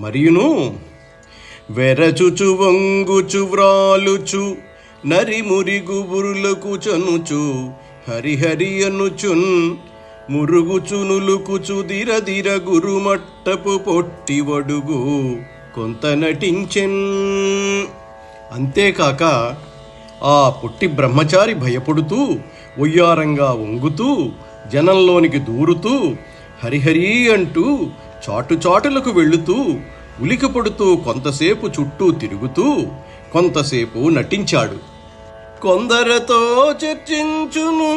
మరియును వెరచుచు వంగుచు వ్రాలుచు నరిమురిగు బురులకు చనుచు హరిహరి అనుచున్ మురుగుచు నులుకుచు దిరదిర గురుమట్టపు పొట్టివడుగు కొంత నటించెన్. అంతేకాక ఆ పొట్టి బ్రహ్మచారి భయపడుతూ ఒయ్యారంగా వంగుతూ జనంలోనికి దూరుతూ హరిహరి అంటూ చాటుచాటులకు వెళుతూ ఉలికిపడుతూ కొంతసేపు చుట్టూ తిరుగుతూ కొంతసేపు నటించాడు. కొందరితో చర్చించును,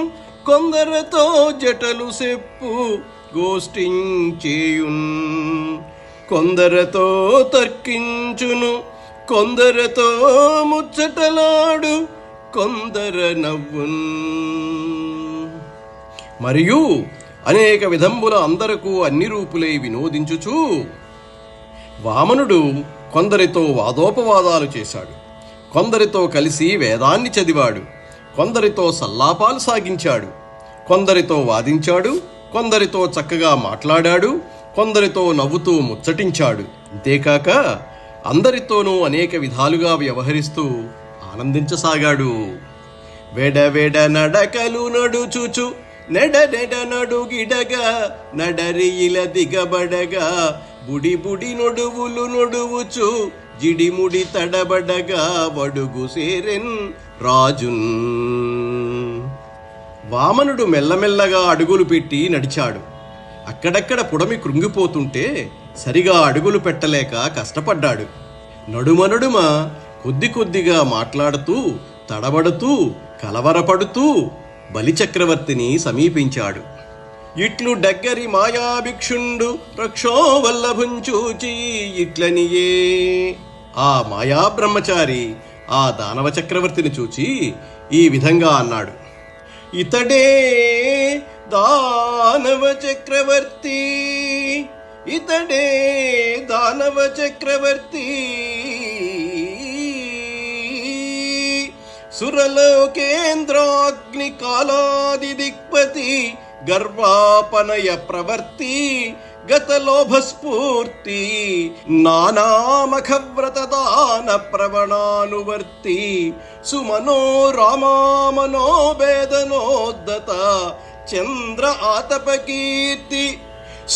కొందరితో జటలు చెప్పు గోష్ఠించేయున్, కొందరితో తర్కించును, కొందరితో ముచ్చటలాడు, కొందర నవ్వున్. మరియు అనేక విధంబుల అందరకు అన్ని రూపులై వినోదించుచూ వామనుడు కొందరితో వాదోపవాదాలు చేశాడు, కొందరితో కలిసి వేదాన్ని చదివాడు, కొందరితో సల్లాపాలు సాగించాడు, కొందరితో వాదించాడు, కొందరితో చక్కగా మాట్లాడాడు, కొందరితో నవ్వుతూ ముచ్చటించాడు. అంతేకాక అందరితోనూ అనేక విధాలుగా వ్యవహరిస్తూ ఆనందించసాగాడు. వెడవెడ నడకలు నడుచుచు నెడ నెడ నడుగిడగా నడరియిల దిగబడగా బుడి బుడి నొడువులు నొడువుచు జిడిముడి తడబడగా వడుగు సేరెన్ రాజున్. వామనుడు మెల్లమెల్లగా అడుగులు పెట్టి నడిచాడు. అక్కడక్కడ పుడమి కృంగిపోతుంటే సరిగా అడుగులు పెట్టలేక కష్టపడ్డాడు. నడుమ నడుమ కొద్ది కొద్దిగా మాట్లాడుతూ తడబడుతూ కలవరపడుతూ బలిచక్రవర్తిని సమీపించాడు. ఇట్లు డగ్గరి మాయాభిక్షుండు రక్షోవల్లభుంచూచి ఇట్లనియే. ఆ మాయాబ్రహ్మచారి ఆ దానవ చక్రవర్తిని చూచి ఈ విధంగా అన్నాడు: ఇతడే దానవ చక్రవర్తి, ఇతడే దానవ చక్రవర్తి, సురలోకేంద్రాగ్ని కాలాది దిక్పతి గర్వాపనయ ప్రవర్తి గతలోభస్ఫూర్తి నానామఖవ్రతదాన ప్రవణానువర్తి సుమనో రామామనోభేదనోద్దత చంద్ర ఆతపకీర్తి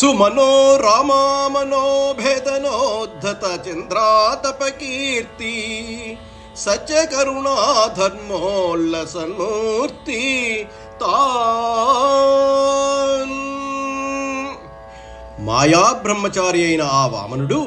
సుమనో రామామనోభేదనోద్ధత చంద్రాతపకీర్తి సచ కరుణాధర్మోల్లసన్మూర్తి తాన్. మాయాబ్రహ్మచారి అయిన ఆ వామనుడు